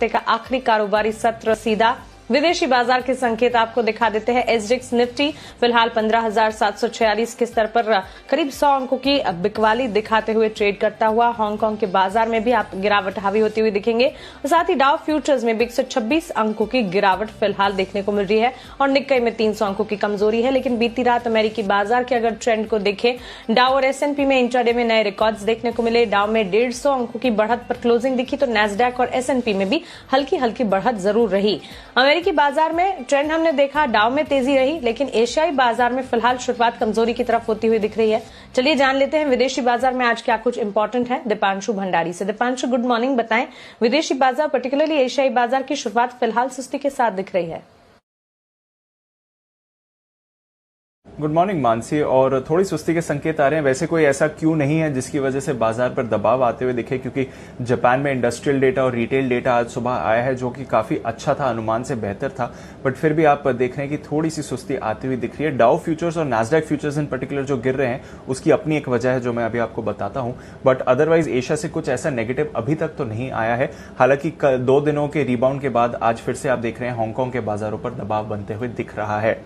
का आखिरी कारोबारी सत्र सीधा विदेशी बाजार के संकेत आपको दिखा देते हैं। एसडीएक्स निफ्टी फिलहाल 15,746 के स्तर पर करीब 100 अंकों की बिकवाली दिखाते हुए ट्रेड करता हुआ। हांगकांग के बाजार में भी आप गिरावट हावी होती हुई दिखेंगे और साथ ही डाउ फ्यूचर्स में भी 126 अंकों की गिरावट फिलहाल देखने को मिल रही है और निक्केई में 300 अंकों की कमजोरी है। लेकिन बीती रात अमेरिकी बाजार के अगर ट्रेंड को देखें, डाउ और एसएनपी में इंट्राडे में नए रिकॉर्ड्स देखने को मिले। डाउ में 150 अंकों की बढ़त पर क्लोजिंग दिखी तो नैस्डैक और एसएनपी में भी हल्की हल्की बढ़त जरूर रही। अमेरिकी बाजार में ट्रेंड हमने देखा, डाउ में तेजी रही, लेकिन एशियाई बाजार में फिलहाल शुरुआत कमजोरी की तरफ होती हुई दिख रही है। चलिए जान लेते हैं विदेशी बाजार में आज क्या कुछ इंपॉर्टेंट है दीपांशु भंडारी से। Deepanshu, good morning. बताएं, विदेशी बाजार पर्टिकुलरली एशियाई बाजार की शुरुआत फिलहाल सुस्ती के साथ दिख रही है। Good morning Mansi. और थोड़ी सुस्ती के संकेत आ रहे हैं। वैसे कोई ऐसा क्यों नहीं है जिसकी वजह से बाजार पर दबाव आते हुए दिखे, क्योंकि जापान में इंडस्ट्रियल डेटा और रिटेल डेटा आज सुबह आया है जो कि काफी अच्छा था, अनुमान से बेहतर था, बट फिर भी आप देख रहे हैं कि थोड़ी सी सुस्ती आती हुई दिख रही है। डाउ फ्यूचर्स और नैस्डैक फ्यूचर्स इन पर्टिकुलर जो गिर रहे हैं उसकी अपनी एक वजह है जो मैं अभी आपको बताता हूं, बट अदरवाइज एशिया से कुछ ऐसा नेगेटिव अभी तक तो नहीं आया है। हालांकि 2 दिनों के रिबाउंड के बाद आज फिर से आप देख रहे हैं हांगकांग के बाजारों पर दबाव बनते हुए दिख रहा है।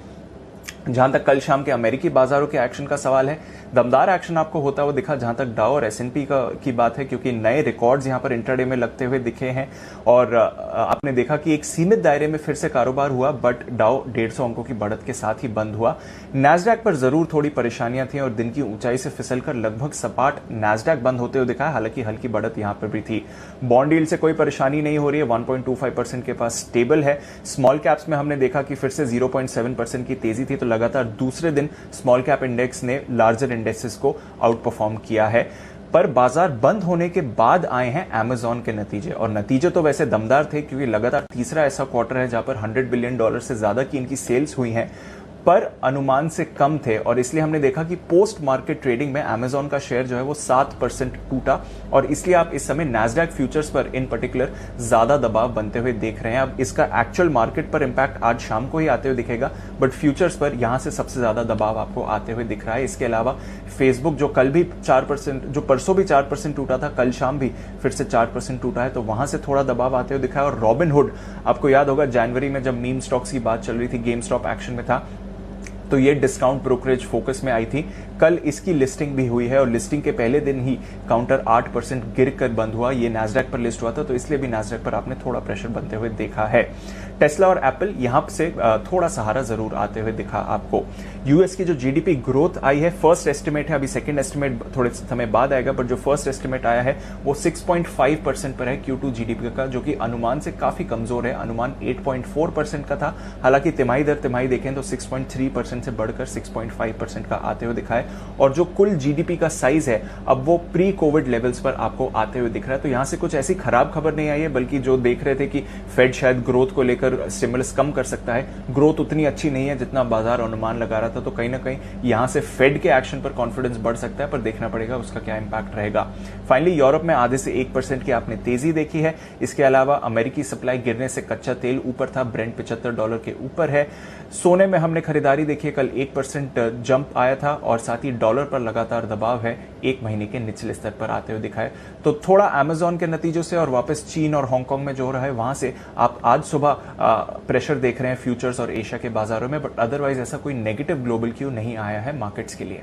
जहां तक कल शाम के अमेरिकी बाजारों के एक्शन का सवाल है, दमदार एक्शन आपको होता हुआ दिखा जहां तक डाउ और एसएनपी की बात है, क्योंकि नए रिकॉर्ड्स यहां पर इंट्राडे में लगते हुए दिखे हैं और आपने देखा कि एक सीमित दायरे में फिर से कारोबार हुआ, बट डाउ 150 अंकों की बढ़त के साथ ही बंद हुआ। नैस्डैक पर जरूर थोड़ी परेशानियां थी और दिन की ऊंचाई से फिसलकर लगभग सपाट नैस्डैक बंद होते हुए दिखा, हालांकि हल्की बढ़त यहां पर भी थी। बॉन्ड यील्ड से कोई परेशानी नहीं हो रही है, 1.25% के पास स्टेबल है। स्मॉल कैप्स में हमने देखा कि फिर से 0.7% की तेजी थी, तो लगातार दूसरे दिन स्मॉल कैप इंडेक्स ने लार्जर इंडेक्सेस को आउट परफॉर्म किया है। पर बाजार बंद होने के बाद आए हैं अमेज़न के नतीजे, और नतीजे तो वैसे दमदार थे क्योंकि लगातार तीसरा ऐसा क्वार्टर है जहां पर $100 बिलियन से ज्यादा की इनकी सेल्स हुई हैं, पर अनुमान से कम थे और इसलिए हमने देखा कि पोस्ट मार्केट ट्रेडिंग में अमेज़न का शेयर जो है वो 7% टूटा और इसलिए आप इस समय नैस्डैक फ्यूचर्स पर इन पर्टिकुलर ज्यादा दबाव बनते हुए देख रहे हैं। अब इसका एक्चुअल मार्केट पर इंपैक्ट आज शाम को ही आते हुए दिखेगा, बट फ्यूचर्स पर यहां से सबसे ज्यादा दबाव आपको आते हुए दिख रहा है। इसके अलावा फेसबुक जो कल भी 4%, जो परसों भी 4% टूटा था, कल शाम भी फिर से 4% टूटा है, तो वहां से थोड़ा दबाव आते हुए दिखा है। और रॉबिनहुड, आपको याद होगा जनवरी में जब मीम स्टॉक्स की बात चल रही थी, गेम स्टॉप एक्शन में था, तो ये डिस्काउंट ब्रोकरेज फोकस में आई थी। कल इसकी लिस्टिंग भी हुई है और लिस्टिंग के पहले दिन ही काउंटर 8% गिरकर बंद हुआ। ये नैस्डैक पर लिस्ट हुआ था, तो इसलिए भी नैस्डैक पर आपने थोड़ा प्रेशर बनते हुए देखा है। टेस्ला और एप्पल यहां से थोड़ा सहारा जरूर आते हुए दिखा आपको। यूएस की जो जीडीपी ग्रोथ आई है, फर्स्ट एस्टिमेट है, अभी सेकंड एस्टिमेट थोड़े समय बाद आएगा, बट जो फर्स्ट एस्टिमेट आया है वो 6.5% पर है Q2 जीडीपी का, जो कि अनुमान से काफी कमजोर है। अनुमान 8.4% का था, हालांकि तिमाही दर तिमाही देखें तो 6.3% से बढ़कर 6.5% का आते हुए दिखा है। और जो कुल जीडीपी का साइज है अब वो प्री कोविड लेवल्स पर आपको आते हुए दिख रहा है। तो यहां से कुछ ऐसी खराब खबर नहीं आई है, बल्कि जो देख रहे थे कि फेड शायद ग्रोथ को लेकर स्टिमुलस कम कर सकता है, ग्रोथ उतनी अच्छी नहीं है जितना बाजार अनुमान लगा रहा था, तो कहीं ना कहीं यहां से फेड के एक्शन पर कॉन्फिडेंस बढ़ सकता है, पर देखना पड़ेगा उसका क्या इंपैक्ट रहेगा। फाइनली यूरोप में आधे से 1% की आपने तेजी देखी है। इसके अलावा अमेरिकी सप्लाई गिरने से कच्चा तेल ऊपर था, ब्रेंट $75 के ऊपर है। सोने में हमने खरीदारी देखी, कल 1% जंप आया था और साथ ही डॉलर पर लगातार दबाव है, 1 महीने के निचले स्तर पर आते हुए दिखा है। तो थोड़ा अमेज़न के नतीजों से और वापस चीन और हांगकांग में जो हो रहा है वहां से आप आज सुबह प्रेशर देख रहे हैं फ्यूचर्स और एशिया के बाजारों में, बट अदरवाइज ऐसा कोई नेगेटिव ग्लोबल क्यू नहीं आया है मार्केट्स के लिए।